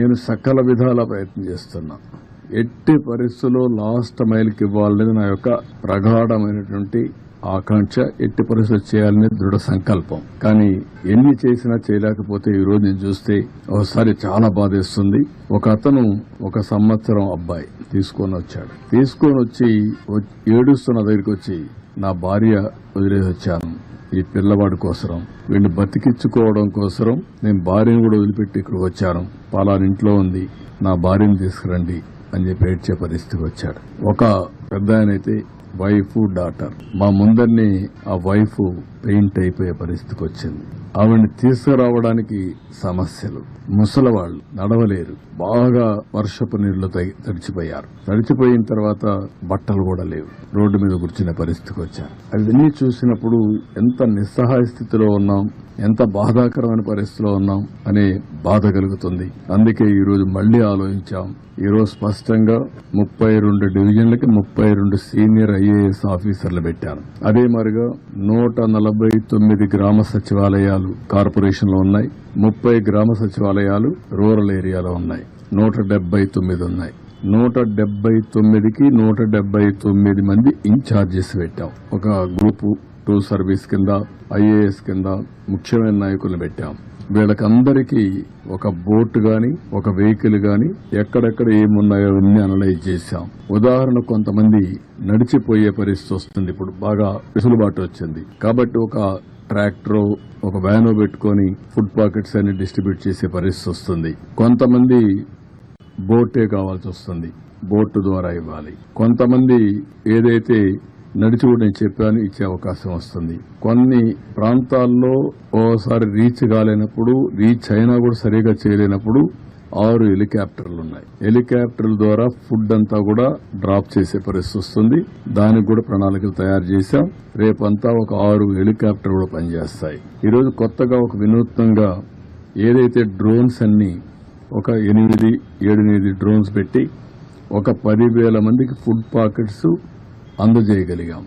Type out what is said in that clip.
నేను సకల విధాల ప్రయత్నం చేస్తున్నా. ఎట్టి పరిస్థితుల్లో లాస్ట్ మైల్కి ఇవ్వాలనేది నా యొక్క ప్రగాఢమైనటువంటి ఆకాంక్ష. ఎట్టి పరిస్థితులు చేయాలనే దృఢ సంకల్పం. కానీ ఎన్ని చేసినా చేయలేకపోతే ఈ రోజు నేను చూస్తే ఒకసారి చాలా బాధేస్తుంది. ఒక అతను 1 సంవత్సరం అబ్బాయి తీసుకొని వచ్చి ఏడుస్తున్న దగ్గరికి వచ్చి, నా భార్య వదిలేసి వచ్చాను ఈ పిల్లవాడి కోసం, వీడిని బతికించుకోవడం కోసం నేను భార్యను కూడా వదిలిపెట్టి ఇక్కడికి వచ్చాను, పలానా ఇంట్లో ఉంది, నా భార్యను తీసుకురండి అని చెప్పి ఏడ్చే పరిస్థితికి వచ్చాడు. ఒక పెద్ద ఆయనైతే వైఫ్ డాటర్, మా ముందరిని ఆ వైఫ్ పెయింట్ అయిపోయే పరిస్థితికి వచ్చింది. ఆవిడ్ని తీసుకురావడానికి సమస్యలు. ముసలివాళ్లు నడవలేరు, బాగా వర్షపు నీళ్లు తడిచిపోయారు. తడిచిపోయిన తర్వాత బట్టలు కూడా లేవు, రోడ్డు మీద కూర్చునే పరిస్థితికి వచ్చారు. అవన్నీ చూసినప్పుడు ఎంత నిస్సహాయ స్థితిలో ఉన్నాం, ఎంత బాధాకరమైన పరిస్థితిలో ఉన్నాం అనే బాధ కలుగుతుంది. అందుకే ఈ రోజు మళ్లీ ఆలోచించాం. ఈ రోజు స్పష్టంగా 32 డివిజన్లకి 32 సీనియర్ ఐఏఎస్ ఆఫీసర్లు పెట్టాను. అదే మరిగా 149 గ్రామ సచివాలయాలు కార్పొరేషన్ లో ఉన్నాయి, 30 గ్రామ సచివాలయాలు రూరల్ ఏరియాలో ఉన్నాయి, 179 ఉన్నాయి. 179కి 179 మంది ఇన్ఛార్జెస్ పెట్టాం. ఒక గ్రూపు 2 సర్వీస్ కింద, ఐఏఎస్ కింద ముఖ్యమైన నాయకులను పెట్టాం. వీళ్ళకందరికీ ఒక బోట్ గాని, ఒక వెహికల్ గాని, ఎక్కడెక్కడ ఏమున్నాయో అవన్నీ అనలైజ్ చేశాం. ఉదాహరణ, కొంతమంది నడిచిపోయే పరిస్థితి వస్తుంది, ఇప్పుడు బాగా వెసులుబాటు వచ్చింది కాబట్టి ఒక ట్రాక్టర్, ఒక వ్యానో పెట్టుకుని ఫుడ్ పాకెట్స్ అన్ని డిస్ట్రిబ్యూట్ చేసే పరిస్థితి వస్తుంది. కొంతమంది బోటే కావాల్సి వస్తుంది, బోటు ద్వారా ఇవ్వాలి. కొంతమంది ఏదైతే నడిచి కూడా నేను చెప్పాను ఇచ్చే అవకాశం వస్తుంది. కొన్ని ప్రాంతాల్లో ఓసారి రీచ్ కాలేనప్పుడు, రీచ్ అయినా కూడా సరిగా చేయలేనప్పుడు 6 హెలికాప్టర్లు ఉన్నాయి. హెలికాప్టర్ల ద్వారా ఫుడ్ అంతా కూడా డ్రాప్ చేసే పరిస్థితి వస్తుంది. దానికి కూడా ప్రణాళికలు తయారు చేశాం. రేపంతా ఒక 6 హెలికాప్టర్ కూడా పనిచేస్తాయి. ఈరోజు కొత్తగా ఒక వినూత్నంగా ఏదైతే డ్రోన్స్ అన్ని ఒక 8 డ్రోన్స్ పెట్టి ఒక 10,000 మందికి ఫుడ్ పాకెట్స్ అందజేయగలిగాం.